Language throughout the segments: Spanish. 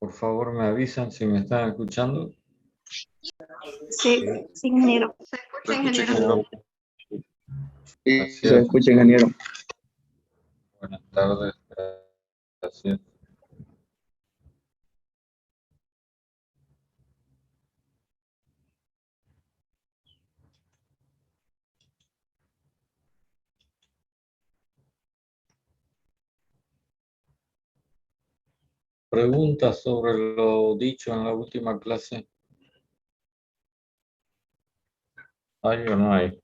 Por favor, me avisan si me están escuchando. Sí, sí, ingeniero. Se escucha, ingeniero. Sí, se escucha, ingeniero. Buenas tardes. Gracias. ¿Preguntas sobre lo dicho en la última clase? ¿Hay o no hay?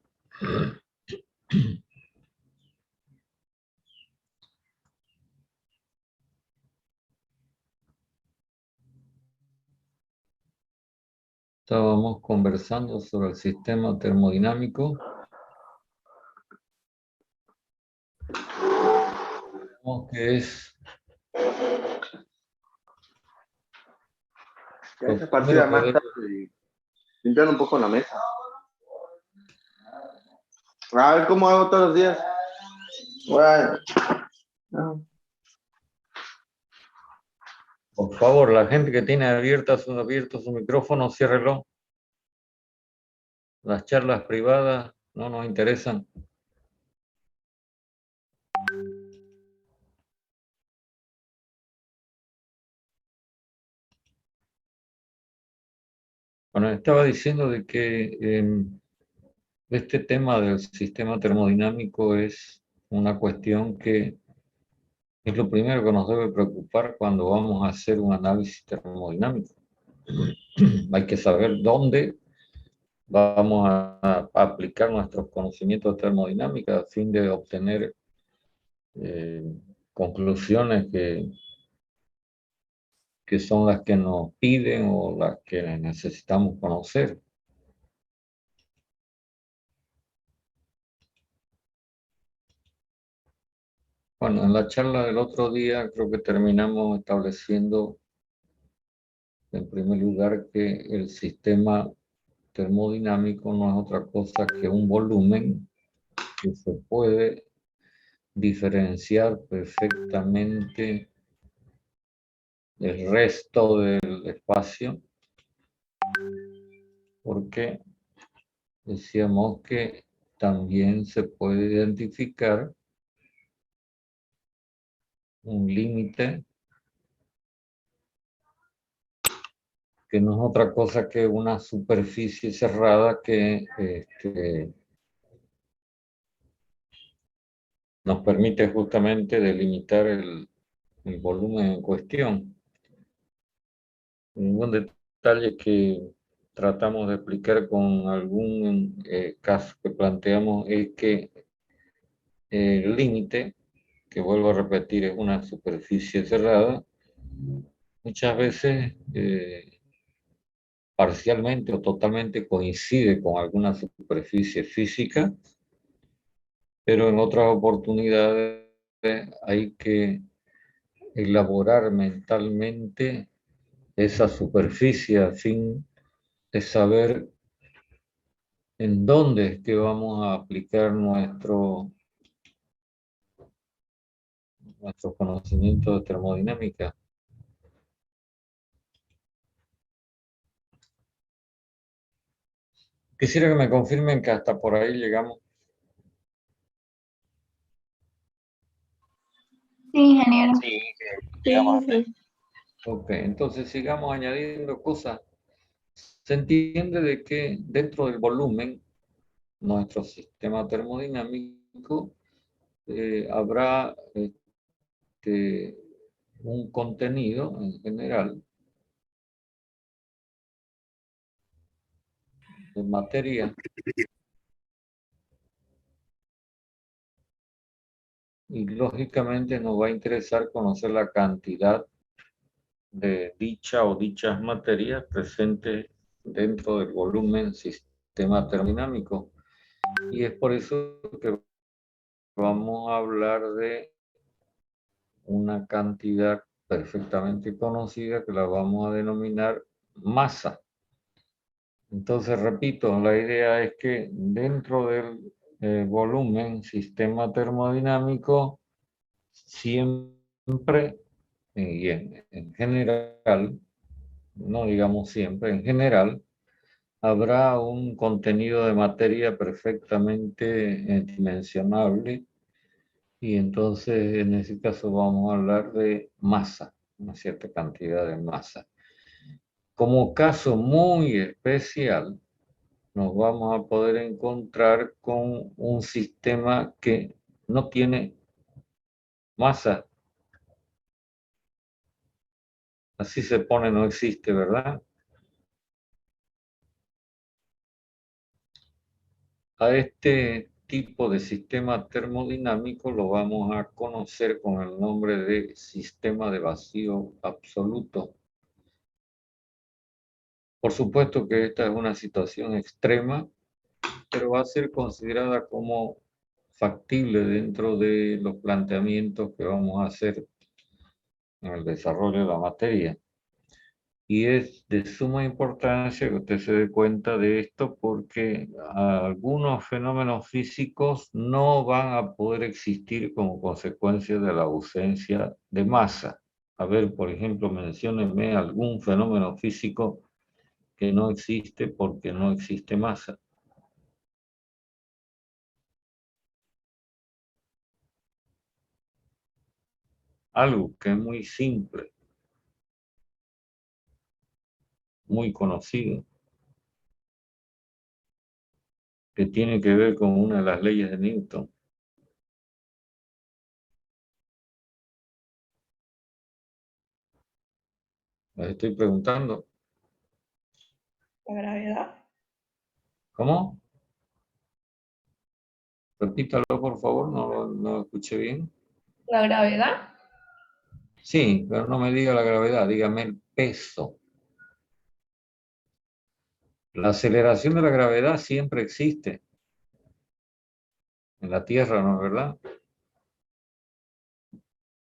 Estábamos conversando sobre el sistema termodinámico. Que es... Ya esta partida más tarde, limpiar un poco la mesa. A ver cómo hago todos los días. Bueno. No. Por favor, la gente que tiene abierto su micrófono, ciérrelo. Las charlas privadas no nos interesan. Bueno, estaba diciendo de que este tema del sistema termodinámico es una cuestión que es lo primero que nos debe preocupar cuando vamos a hacer un análisis termodinámico. Hay que saber dónde vamos a aplicar nuestros conocimientos de termodinámica a fin de obtener conclusiones que son las que nos piden o las que necesitamos conocer. Bueno, en la charla del otro día creo que terminamos estableciendo en primer lugar que el sistema termodinámico no es otra cosa que un volumen que se puede diferenciar perfectamente del resto del espacio, porque decíamos que también se puede identificar un límite que no es otra cosa que una superficie cerrada que nos permite justamente delimitar el volumen en cuestión. Un detalle que tratamos de explicar con algún caso que planteamos es que el límite, que vuelvo a repetir, es una superficie cerrada, muchas veces parcialmente o totalmente coincide con alguna superficie física, pero en otras oportunidades hay que elaborar mentalmente esa superficie a fin de saber en dónde es que vamos a aplicar nuestros conocimientos de termodinámica. Quisiera que me confirmen que hasta por ahí llegamos. Sí, ingeniero. Sí, Sí. Ok, entonces sigamos añadiendo cosas. Se entiende de que dentro del volumen, nuestro sistema termodinámico, habrá un contenido en general de materia y lógicamente nos va a interesar conocer la cantidad de dicha o dichas materias presentes dentro del volumen sistema termodinámico. Y es por eso que vamos a hablar de una cantidad perfectamente conocida que la vamos a denominar masa. Entonces, repito, la idea es que dentro del volumen sistema termodinámico siempre y en general, no digamos siempre, en general, habrá un contenido de materia perfectamente dimensionable y entonces en ese caso vamos a hablar de masa, una cierta cantidad de masa. Como caso muy especial, nos vamos a poder encontrar con un sistema que no tiene masa. Así se pone, no existe, ¿verdad? A este tipo de sistema termodinámico lo vamos a conocer con el nombre de sistema de vacío absoluto. Por supuesto que esta es una situación extrema, pero va a ser considerada como factible dentro de los planteamientos que vamos a hacer en el desarrollo de la materia. Y es de suma importancia que usted se dé cuenta de esto porque algunos fenómenos físicos no van a poder existir como consecuencia de la ausencia de masa. A ver, por ejemplo, menciónenme algún fenómeno físico que no existe porque no existe masa. Algo que es muy simple, muy conocido, que tiene que ver con una de las leyes de Newton. Les estoy preguntando. La gravedad. ¿Cómo? Repítalo, por favor, no lo escuché bien. La gravedad. Sí, pero no me diga la gravedad, dígame el peso. La aceleración de la gravedad siempre existe en la Tierra, ¿no es verdad?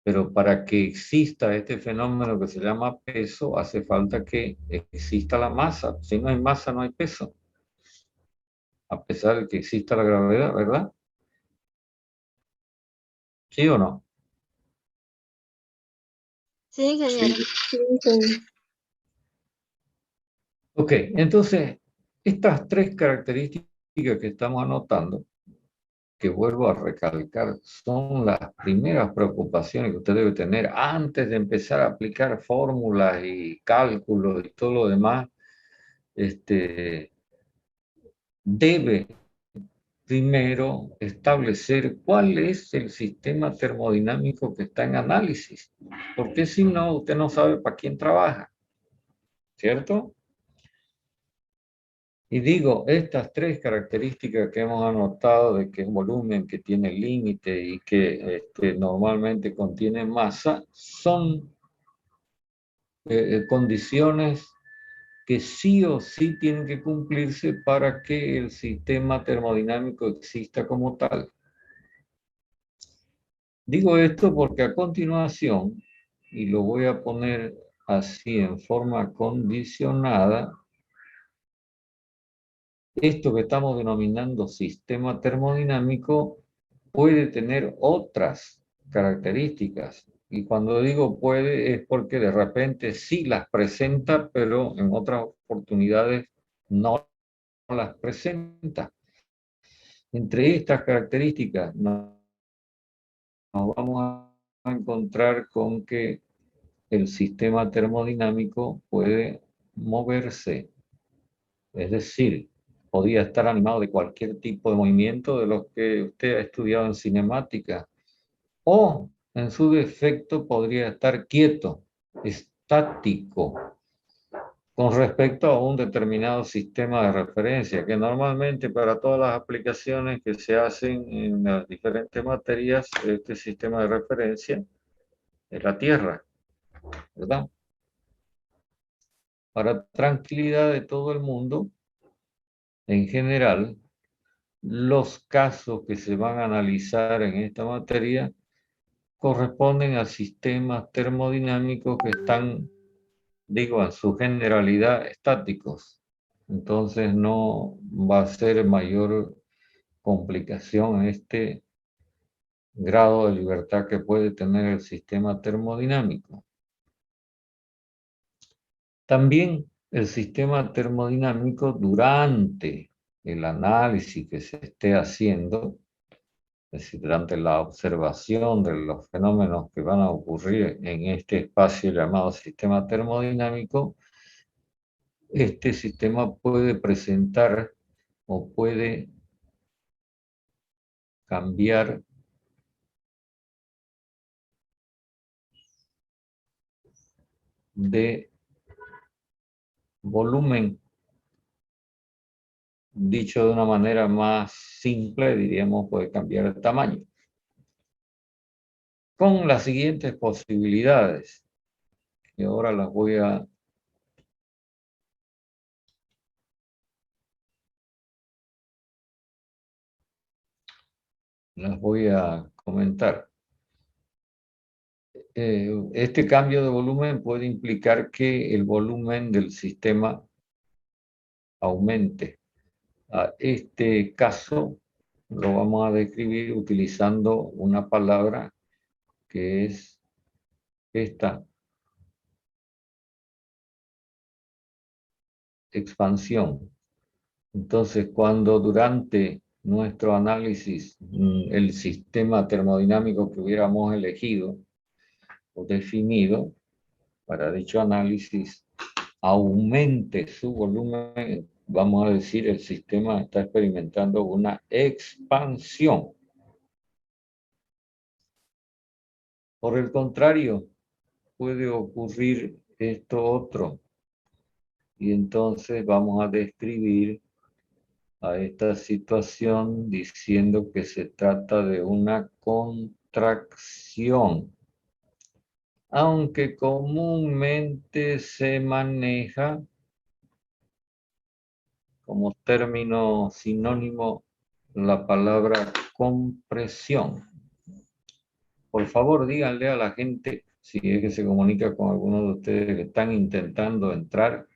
Pero para que exista este fenómeno que se llama peso, hace falta que exista la masa. Si no hay masa, no hay peso. A pesar de que exista la gravedad, ¿verdad? ¿Sí o no? Sí, ingeniero. Ok, entonces, estas tres características que estamos anotando, que vuelvo a recalcar, son las primeras preocupaciones que usted debe tener antes de empezar a aplicar fórmulas y cálculos y todo lo demás. Debe primero establecer cuál es el sistema termodinámico que está en análisis, porque si no, usted no sabe para quién trabaja, ¿cierto? Y digo, estas tres características que hemos anotado de que es un volumen que tiene límite y que normalmente contiene masa, son condiciones que sí o sí tienen que cumplirse para que el sistema termodinámico exista como tal. Digo esto porque a continuación, y lo voy a poner así en forma condicionada, esto que estamos denominando sistema termodinámico puede tener otras características. Y cuando digo puede es porque de repente sí las presenta, pero en otras oportunidades no las presenta. Entre estas características nos vamos a encontrar con que el sistema termodinámico puede moverse, es decir, podía estar animado de cualquier tipo de movimiento de los que usted ha estudiado en cinemática, o en su defecto podría estar quieto, estático, con respecto a un determinado sistema de referencia, que normalmente para todas las aplicaciones que se hacen en las diferentes materias, este sistema de referencia es la Tierra, ¿verdad? Para tranquilidad de todo el mundo, en general, los casos que se van a analizar en esta materia corresponden a sistemas termodinámicos que están, digo, en su generalidad estáticos. Entonces no va a ser mayor complicación este grado de libertad que puede tener el sistema termodinámico. También el sistema termodinámico durante el análisis que se esté haciendo, es decir, durante la observación de los fenómenos que van a ocurrir en este espacio llamado sistema termodinámico, este sistema puede presentar o puede cambiar de volumen. Dicho de una manera más simple, diríamos, puede cambiar de tamaño. Con las siguientes posibilidades, que ahora las voy a comentar. Este cambio de volumen puede implicar que el volumen del sistema aumente. A este caso lo vamos a describir utilizando una palabra que es esta: expansión. Entonces, cuando durante nuestro análisis el sistema termodinámico que hubiéramos elegido o definido para dicho análisis aumente su volumen, vamos a decir el sistema está experimentando una expansión. Por el contrario, puede ocurrir esto otro. Y entonces vamos a describir a esta situación diciendo que se trata de una contracción, aunque comúnmente se maneja como término sinónimo la palabra compresión. Por favor, díganle a la gente, si es que se comunica con alguno de ustedes que están intentando entrar,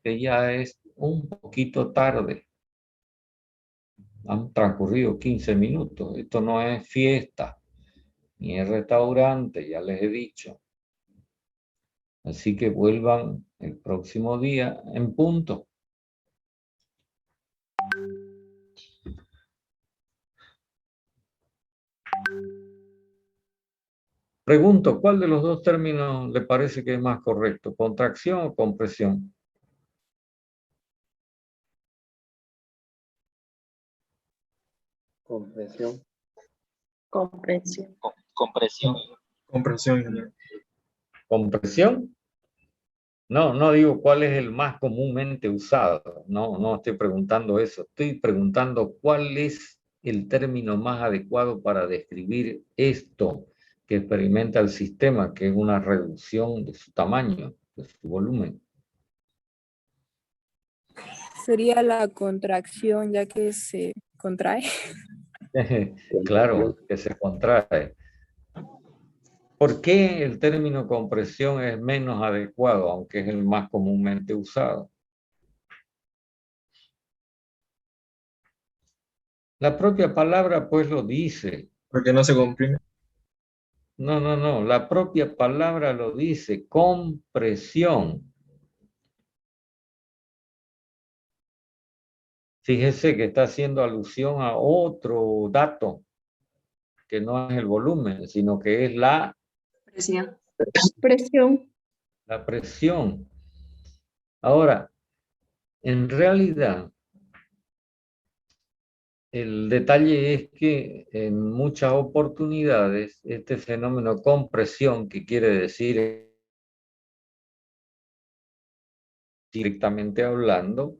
que ya es un poquito tarde. Han transcurrido 15 minutos. Esto no es fiesta, ni es restaurante, ya les he dicho. Así que vuelvan el próximo día en punto. Pregunto, ¿cuál de los dos términos le parece que es más correcto? ¿Contracción o compresión? Compresión. Comprensión. Compresión. Compresión, ingeniero. ¿Compresión? No digo cuál es el más comúnmente usado. No estoy preguntando eso. Estoy preguntando cuál es el término más adecuado para describir esto que experimenta el sistema, que es una reducción de su tamaño, de su volumen. Sería la contracción, ya que se contrae. Claro, que se contrae. ¿Por qué el término compresión es menos adecuado, aunque es el más comúnmente usado? La propia palabra pues lo dice. Porque no se comprime. No. La propia palabra lo dice, compresión. Fíjese que está haciendo alusión a otro dato, que no es el volumen, sino que es la Presión. Presión. presión. Ahora, en realidad, el detalle es que en muchas oportunidades este fenómeno compresión, que quiere decir directamente hablando,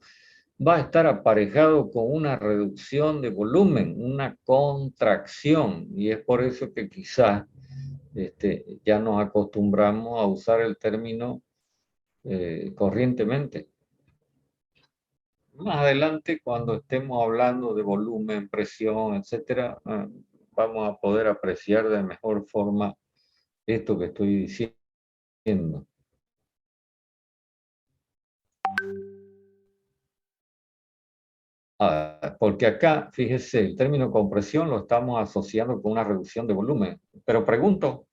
va a estar aparejado con una reducción de volumen, una contracción, y es por eso que quizás ya nos acostumbramos a usar el término corrientemente. Más adelante, cuando estemos hablando de volumen, presión, etcétera, vamos a poder apreciar de mejor forma esto que estoy diciendo. Porque acá, fíjese, el término compresión lo estamos asociando con una reducción de volumen. Pero pregunto,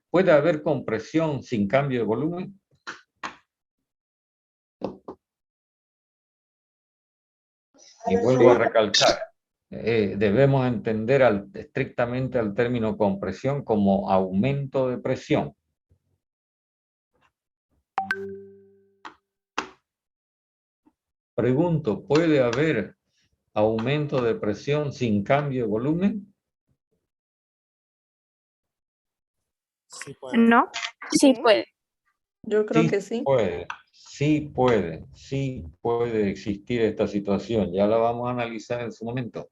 ¿puede haber compresión sin cambio de volumen? Y vuelvo a recalcar, debemos entender estrictamente al término compresión como aumento de presión. Pregunto, ¿puede haber aumento de presión sin cambio de volumen? No, sí puede. Yo creo que sí. Sí puede existir esta situación. Ya la vamos a analizar en su momento.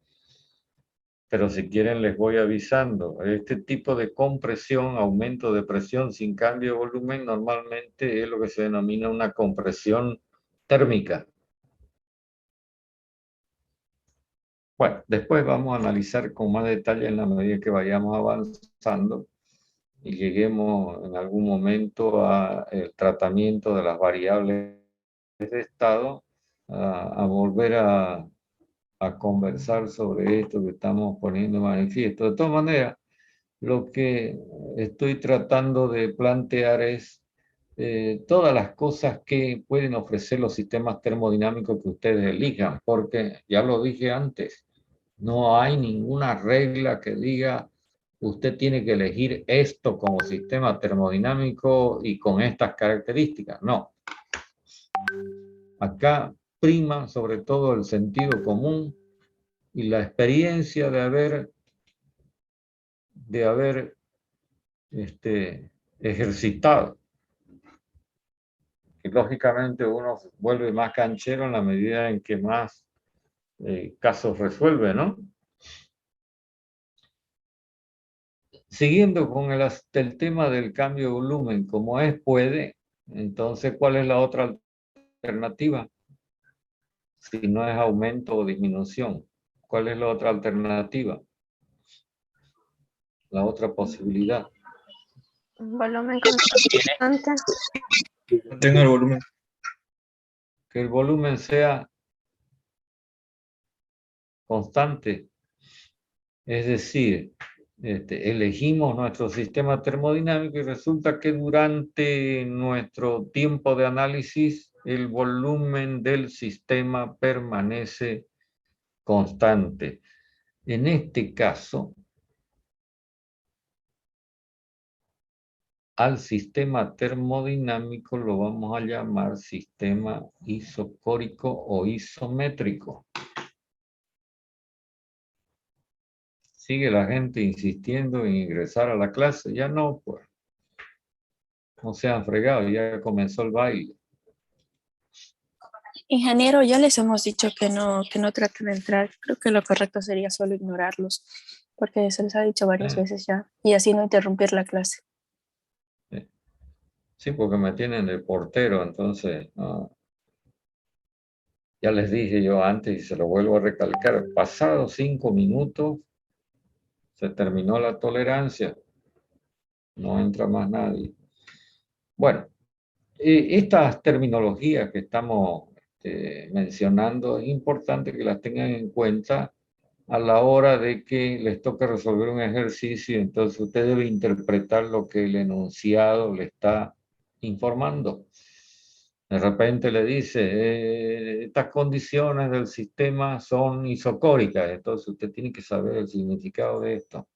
Pero si quieren les voy avisando. Este tipo de compresión, aumento de presión sin cambio de volumen, normalmente es lo que se denomina una compresión térmica. Bueno, después vamos a analizar con más detalle en la medida que vayamos avanzando y lleguemos en algún momento al tratamiento de las variables de estado, a volver a conversar sobre esto que estamos poniendo de manifiesto. De todas maneras, lo que estoy tratando de plantear es todas las cosas que pueden ofrecer los sistemas termodinámicos que ustedes elijan, porque ya lo dije antes, no hay ninguna regla que diga usted tiene que elegir esto como sistema termodinámico y con estas características. No. Acá prima sobre todo el sentido común y la experiencia de haber ejercitado. Y lógicamente uno se vuelve más canchero en la medida en que más casos resuelve, ¿no? Siguiendo con el tema del cambio de volumen, como puede, entonces, ¿cuál es la otra alternativa? Si no es aumento o disminución, ¿cuál es la otra alternativa? La otra posibilidad. Volumen constante. Mantenga el volumen. Que el volumen sea constante. Es decir, elegimos nuestro sistema termodinámico y resulta que durante nuestro tiempo de análisis el volumen del sistema permanece constante. En este caso, al sistema termodinámico lo vamos a llamar sistema isocórico o isométrico. Sigue la gente insistiendo en ingresar a la clase, ya no, pues. No se han fregado, ya comenzó el baile. Ingeniero, ya les hemos dicho que no traten de entrar. Creo que lo correcto sería solo ignorarlos, porque se les ha dicho varias veces ya, y así no interrumpir la clase. Sí, porque me tienen de portero, entonces, no. Ya les dije yo antes y se lo vuelvo a recalcar, pasados 5 minutos se terminó la tolerancia, no entra más nadie. Bueno, estas terminologías que estamos mencionando es importante que las tengan en cuenta a la hora de que les toque resolver un ejercicio. Entonces usted debe interpretar lo que el enunciado le está informando. De repente le dice, estas condiciones del sistema son isocóricas, entonces usted tiene que saber el significado de esto.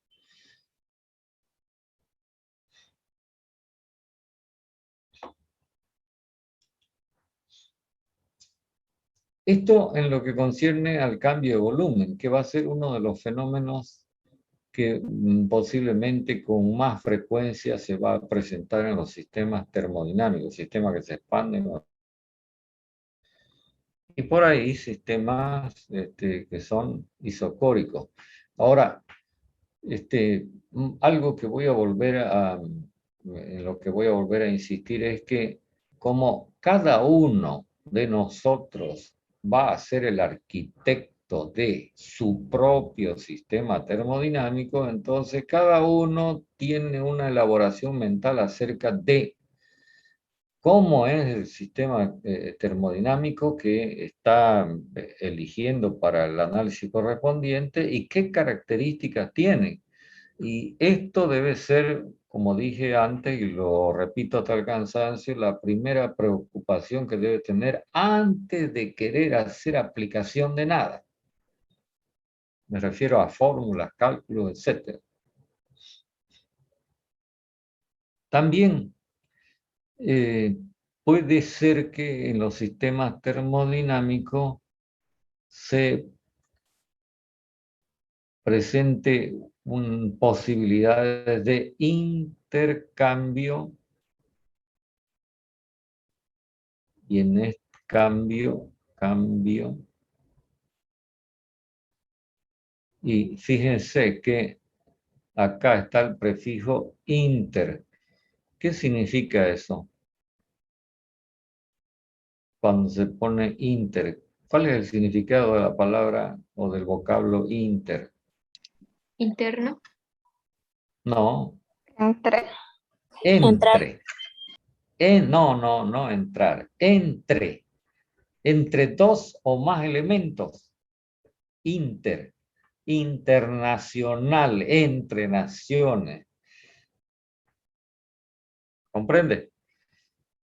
Esto en lo que concierne al cambio de volumen, que va a ser uno de los fenómenos que posiblemente con más frecuencia se va a presentar en los sistemas termodinámicos, sistemas que se expanden. Y por ahí sistemas que son isocóricos. Ahora, algo que voy a volver en lo que voy a volver a insistir es que como cada uno de nosotros va a ser el arquitecto de su propio sistema termodinámico, entonces cada uno tiene una elaboración mental acerca de cómo es el sistema termodinámico que está eligiendo para el análisis correspondiente y qué características tiene. Y esto debe ser, como dije antes, y lo repito hasta el cansancio, la primera preocupación que debe tener antes de querer hacer aplicación de nada. Me refiero a fórmulas, cálculos, etc. También puede ser que en los sistemas termodinámicos se presente posibilidades de intercambio, y en este cambio, y fíjense que acá está el prefijo inter. ¿Qué significa eso? Cuando se pone inter, ¿cuál es el significado de la palabra o del vocablo inter? Interno. No, Entre. entre. No entrar. Entre. Entre dos o más elementos. Inter. Internacional. Entre naciones. ¿Comprende?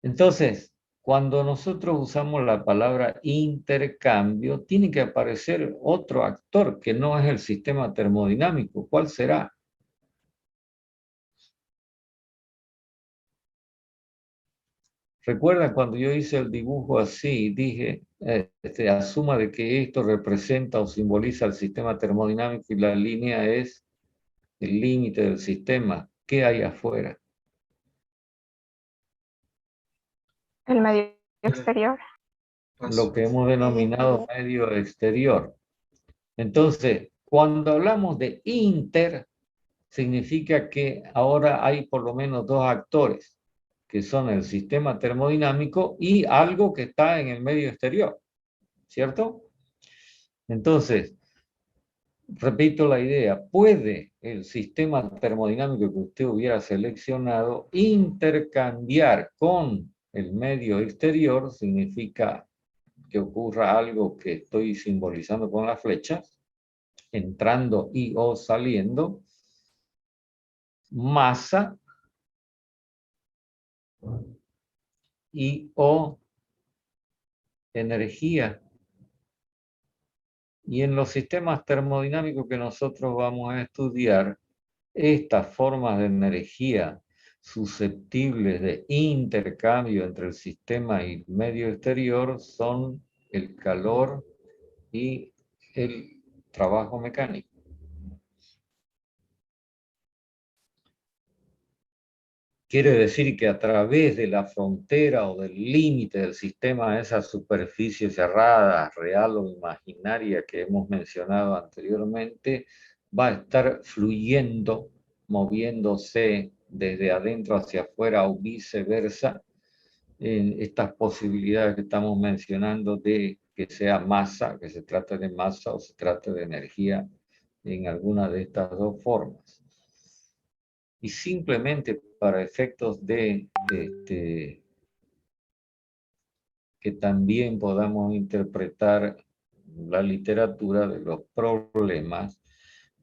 Entonces, cuando nosotros usamos la palabra intercambio, tiene que aparecer otro actor que no es el sistema termodinámico. ¿Cuál será? Recuerda cuando yo hice el dibujo así, dije, asuma de que esto representa o simboliza el sistema termodinámico y la línea es el límite del sistema. ¿Qué hay afuera? El medio exterior. Lo que hemos denominado medio exterior. Entonces, cuando hablamos de inter, significa que ahora hay por lo menos dos actores, que son el sistema termodinámico y algo que está en el medio exterior, ¿cierto? Entonces, repito la idea, ¿puede el sistema termodinámico que usted hubiera seleccionado intercambiar con el medio exterior? Significa que ocurra algo que estoy simbolizando con las flechas, entrando y o saliendo, masa y o energía. Y en los sistemas termodinámicos que nosotros vamos a estudiar, estas formas de energía susceptibles de intercambio entre el sistema y el medio exterior son el calor y el trabajo mecánico. Quiere decir que a través de la frontera o del límite del sistema, esa superficie cerrada, real o imaginaria que hemos mencionado anteriormente, va a estar fluyendo, moviéndose desde adentro hacia afuera o viceversa, en estas posibilidades que estamos mencionando de que sea masa, que se trate de masa o se trate de energía en alguna de estas dos formas. Y simplemente para efectos de que también podamos interpretar la literatura de los problemas,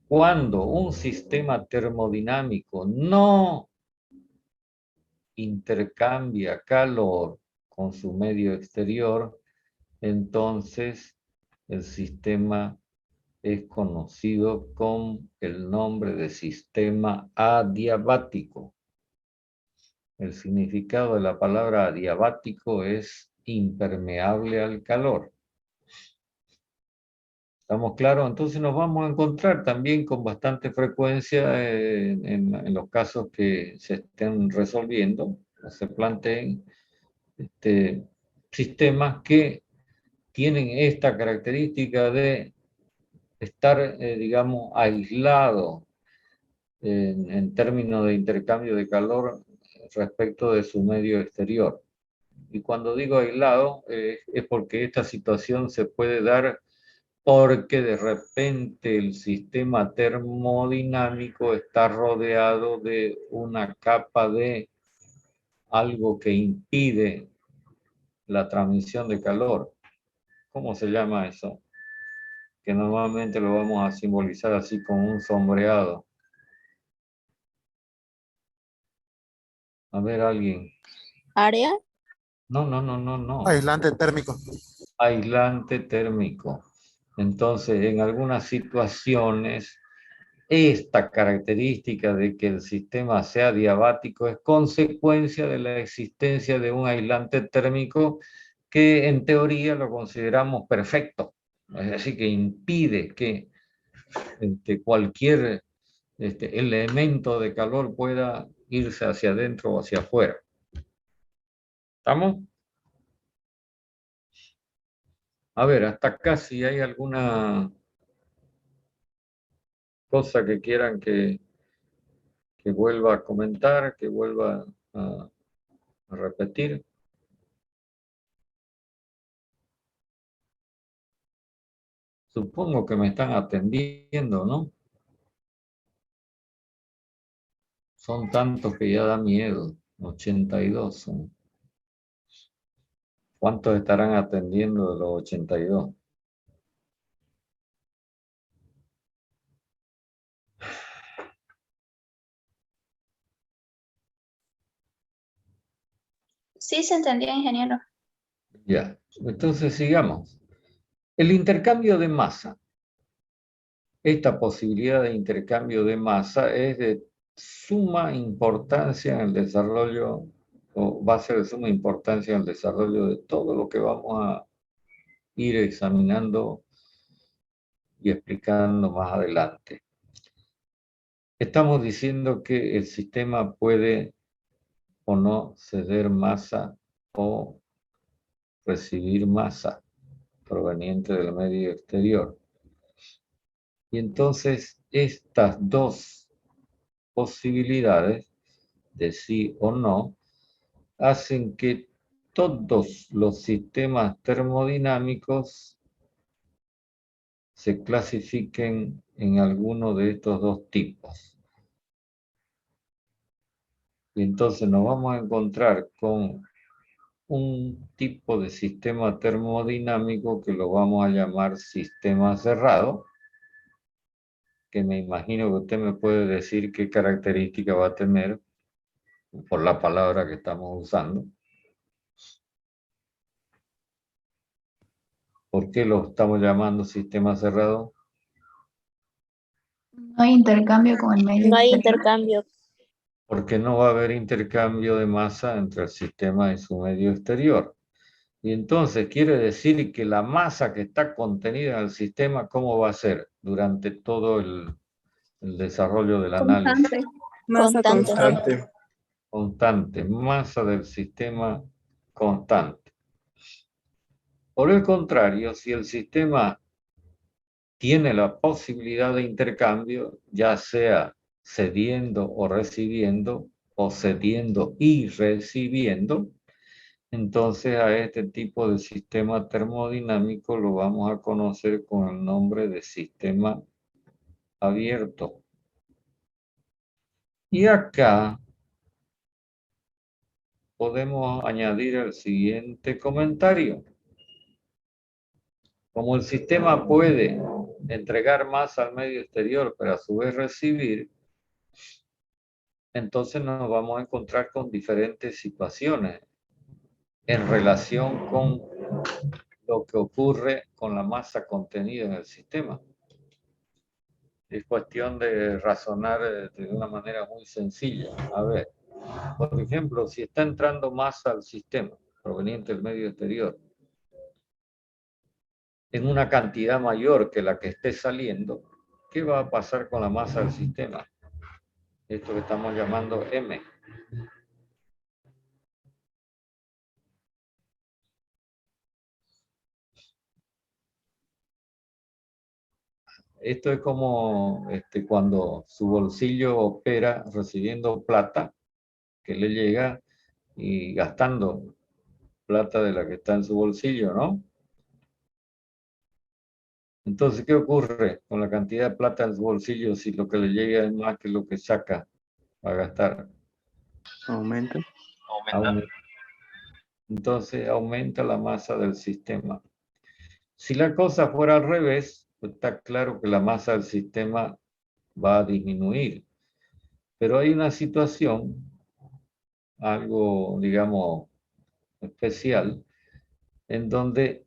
cuando un sistema termodinámico no intercambia calor con su medio exterior, entonces el sistema es conocido con el nombre de sistema adiabático. El significado de la palabra adiabático es impermeable al calor. ¿Estamos claros? Entonces nos vamos a encontrar también con bastante frecuencia en los casos que se estén resolviendo, o se planteen sistemas que tienen esta característica de estar, digamos, aislados en términos de intercambio de calor respecto de su medio exterior. Y cuando digo aislado, es porque esta situación se puede dar porque de repente el sistema termodinámico está rodeado de una capa de algo que impide la transmisión de calor. ¿Cómo se llama eso? Que normalmente lo vamos a simbolizar así con un sombreado. A ver, alguien. ¿Área? No. Aislante térmico. Aislante térmico. Entonces, en algunas situaciones, esta característica de que el sistema sea diabático es consecuencia de la existencia de un aislante térmico que en teoría lo consideramos perfecto. Es decir, que impide que cualquier elemento de calor pueda irse hacia adentro o hacia afuera. ¿Estamos? A ver, hasta acá si hay alguna cosa que quieran que vuelva a comentar, que vuelva a repetir. Supongo que me están atendiendo, ¿no? Son tantos que ya da miedo. 82 son. ¿Cuántos estarán atendiendo de los 82? Sí, se entendía, ingeniero. Ya, entonces sigamos. El intercambio de masa. Esta posibilidad de intercambio de masa es de suma importancia en el desarrollo, o va a ser de suma importancia en el desarrollo de todo lo que vamos a ir examinando y explicando más adelante. Estamos diciendo que el sistema puede o no ceder masa o recibir masa proveniente del medio exterior. Y entonces estas dos posibilidades de sí o no hacen que todos los sistemas termodinámicos se clasifiquen en alguno de estos dos tipos. Y entonces nos vamos a encontrar con un tipo de sistema termodinámico que lo vamos a llamar sistema cerrado, que me imagino que usted me puede decir qué característica va a tener por la palabra que estamos usando. ¿Por qué lo estamos llamando sistema cerrado? No hay intercambio con el medio No hay exterior. intercambio. Porque no va a haber intercambio de masa entre el sistema y su medio exterior. Y entonces quiere decir que la masa que está contenida en el sistema, ¿cómo va a ser durante todo el desarrollo del análisis? Masa Constante. constante. Constante, masa del sistema constante. Por el contrario, si el sistema tiene la posibilidad de intercambio, ya sea cediendo o recibiendo, o cediendo y recibiendo, entonces a este tipo de sistema termodinámico lo vamos a conocer con el nombre de sistema abierto. Y acá podemos añadir el siguiente comentario. Como el sistema puede entregar masa al medio exterior, pero a su vez recibir, entonces nos vamos a encontrar con diferentes situaciones en relación con lo que ocurre con la masa contenida en el sistema. Es cuestión de razonar de una manera muy sencilla. A ver, por ejemplo, si está entrando masa al sistema proveniente del medio exterior en una cantidad mayor que la que esté saliendo, ¿qué va a pasar con la masa del sistema? Esto que estamos llamando M. Esto es como cuando su bolsillo opera recibiendo plata que le llega y gastando plata de la que está en su bolsillo, ¿no? Entonces, ¿qué ocurre con la cantidad de plata en su bolsillo si lo que le llega es más que lo que saca a gastar? Aumenta. Entonces, aumenta la masa del sistema. Si la cosa fuera al revés, pues está claro que la masa del sistema va a disminuir. Pero hay una situación, algo, digamos, especial, en donde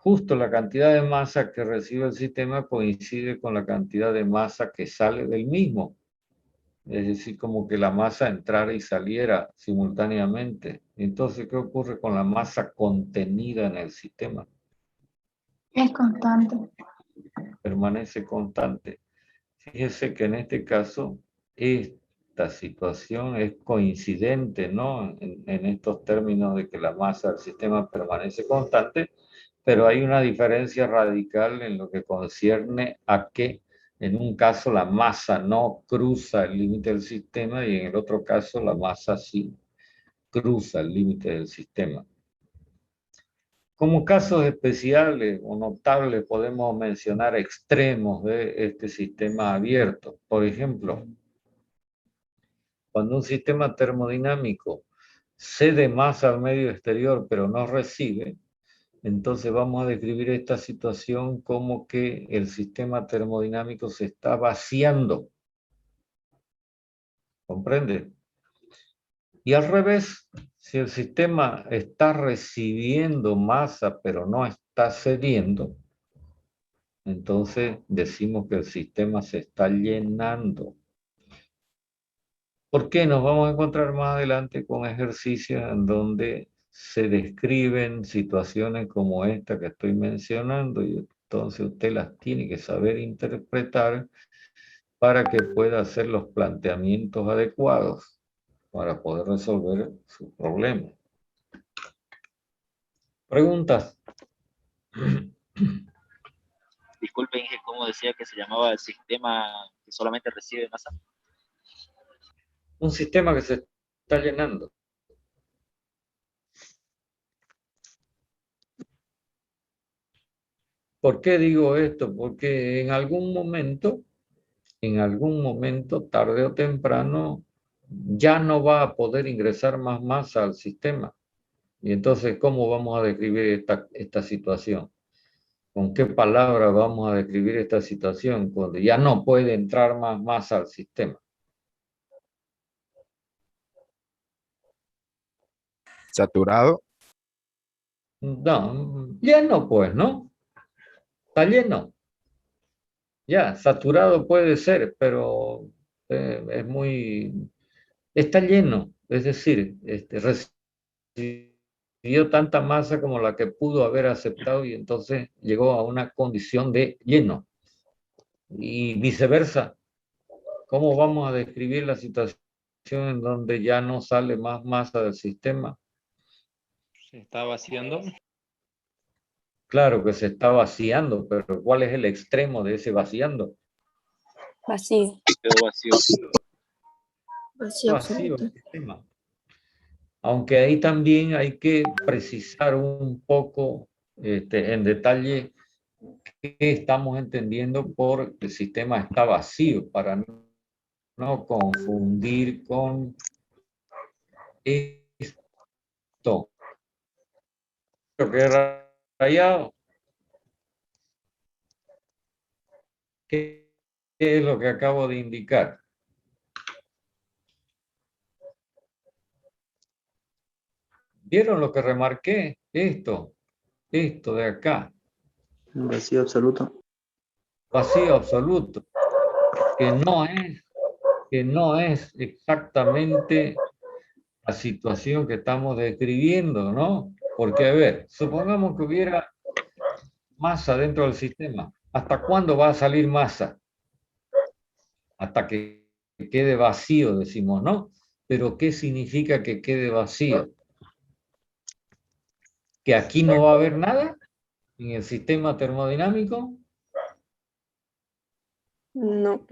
justo la cantidad de masa que recibe el sistema coincide con la cantidad de masa que sale del mismo. Es decir, como que la masa entrara y saliera simultáneamente. Entonces, ¿qué ocurre con la masa contenida en el sistema? Es constante. Permanece constante. Fíjese que en este caso, esta situación es coincidente, ¿no? En estos términos de que la masa del sistema permanece constante, pero hay una diferencia radical en lo que concierne a que en un caso la masa no cruza el límite del sistema y en el otro caso la masa sí cruza el límite del sistema. Como casos especiales o notables podemos mencionar extremos de este sistema abierto. Por ejemplo, cuando un sistema termodinámico cede masa al medio exterior pero no recibe, entonces vamos a describir esta situación como que el sistema termodinámico se está vaciando. ¿Comprende? Y al revés, si el sistema está recibiendo masa pero no está cediendo, entonces decimos que el sistema se está llenando. ¿Por qué? Nos vamos a encontrar más adelante con ejercicios en donde se describen situaciones como esta que estoy mencionando y entonces usted las tiene que saber interpretar para que pueda hacer los planteamientos adecuados para poder resolver su problema. ¿Preguntas? Disculpe, Inge, ¿cómo decía que se llamaba el sistema que solamente recibe masa? Un sistema que se está llenando. ¿Por qué digo esto? Porque en algún momento, tarde o temprano, ya no va a poder ingresar más masa al sistema. Y entonces, ¿cómo vamos a describir esta situación? ¿Con qué palabras vamos a describir esta situación? Cuando ya no puede entrar más masa al sistema. ¿Saturado? No, lleno pues, ¿no? Está lleno. Ya, saturado puede ser, pero es muy... Está lleno, es decir, recibió tanta masa como la que pudo haber aceptado y entonces llegó a una condición de lleno. Y viceversa, ¿cómo vamos a describir la situación en donde ya no sale más masa del sistema? Se está vaciando. Claro que se está vaciando, pero ¿cuál es el extremo de ese vaciando? Vacío. Quedó vacío. Vacío Vacío absoluto. el sistema. Aunque ahí también hay que precisar un poco en detalle qué estamos entendiendo por el sistema está vacío, para no confundir con esto. Creo que era rayado. ¿Qué es lo que acabo de indicar? ¿Vieron lo que remarqué? Esto de acá. Un vacío absoluto. Vacío absoluto. Que no es exactamente la situación que estamos describiendo, ¿no? Porque, a ver, supongamos que hubiera masa dentro del sistema. ¿Hasta cuándo va a salir masa? Hasta que quede vacío, decimos, ¿no? Pero ¿qué significa que quede vacío? ¿Que aquí no va a haber nada en el sistema termodinámico? No.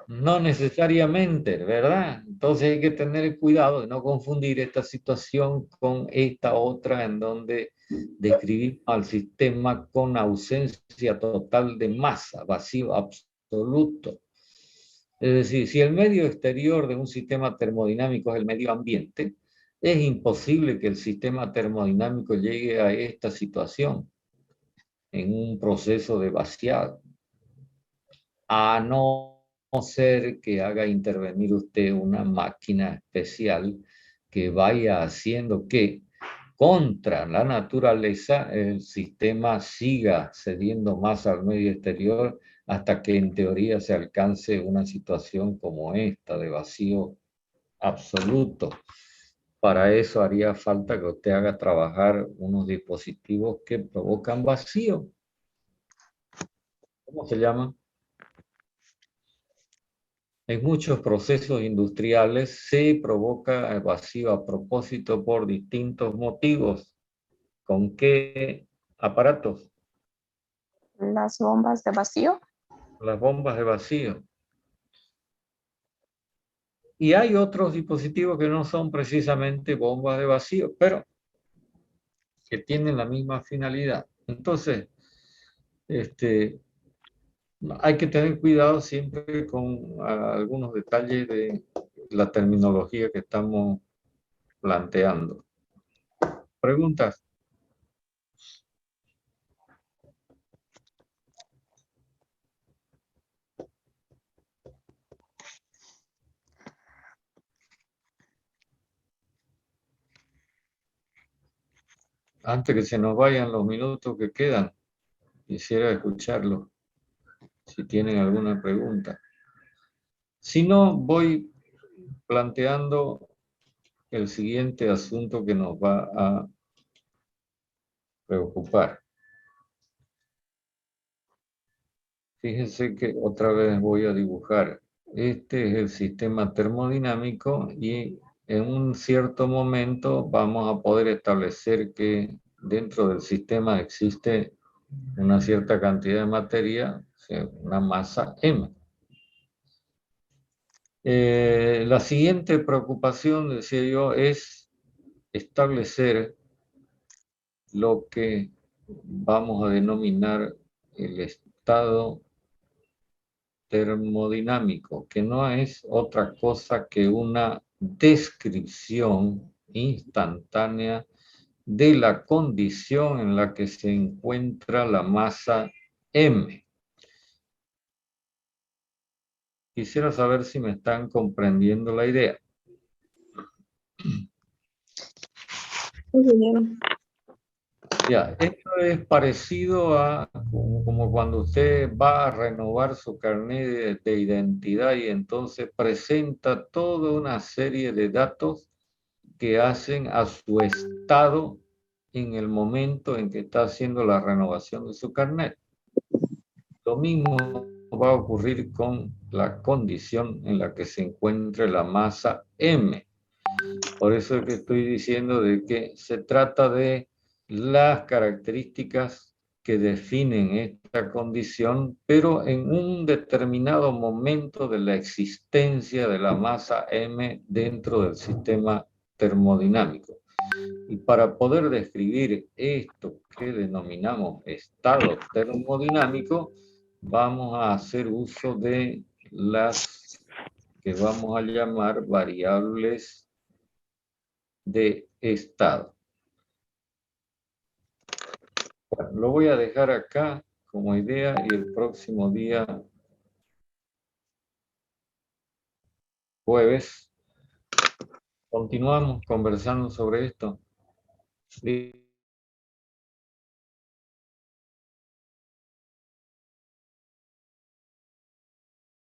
No necesariamente, ¿verdad? Entonces hay que tener cuidado de no confundir esta situación con esta otra en donde describimos al sistema con ausencia total de masa, vacío absoluto. Es decir, si el medio exterior de un sistema termodinámico es el medio ambiente, es imposible que el sistema termodinámico llegue a esta situación en un proceso de vaciado. A no ser que haga intervenir usted una máquina especial que vaya haciendo que contra la naturaleza, el sistema siga cediendo más al medio exterior hasta que en teoría se alcance una situación como esta, de vacío absoluto. Para eso haría falta que usted haga trabajar unos dispositivos que provocan vacío. ¿Cómo se llaman? En muchos procesos industriales se provoca el vacío a propósito por distintos motivos. ¿Con qué aparatos? Las bombas de vacío. Las bombas de vacío. Y hay otros dispositivos que no son precisamente bombas de vacío, pero que tienen la misma finalidad. Entonces, hay que tener cuidado siempre con algunos detalles de la terminología que estamos planteando. ¿Preguntas? Antes que se nos vayan los minutos que quedan, quisiera escucharlo, si tienen alguna pregunta. Si no, voy planteando el siguiente asunto que nos va a preocupar. Fíjense que otra vez voy a dibujar. Este es el sistema termodinámico y en un cierto momento vamos a poder establecer que dentro del sistema existe una cierta cantidad de materia, una masa M. La siguiente preocupación, decía yo, es establecer lo que vamos a denominar el estado termodinámico, que no es otra cosa que una descripción instantánea de la condición en la que se encuentra la masa M. Quisiera saber si me están comprendiendo la idea. Ya, esto es parecido a como cuando usted va a renovar su carnet de identidad y entonces presenta toda una serie de datos que hacen a su estado en el momento en que está haciendo la renovación de su carnet. Lo mismo va a ocurrir con la condición en la que se encuentre la masa M. Por eso es que estoy diciendo de que se trata de las características que definen esta condición, pero en un determinado momento de la existencia de la masa M dentro del sistema termodinámico. Y para poder describir esto que denominamos estado termodinámico, vamos a hacer uso de las que vamos a llamar variables de estado. Bueno, lo voy a dejar acá como idea y el próximo día, jueves, continuamos conversando sobre esto.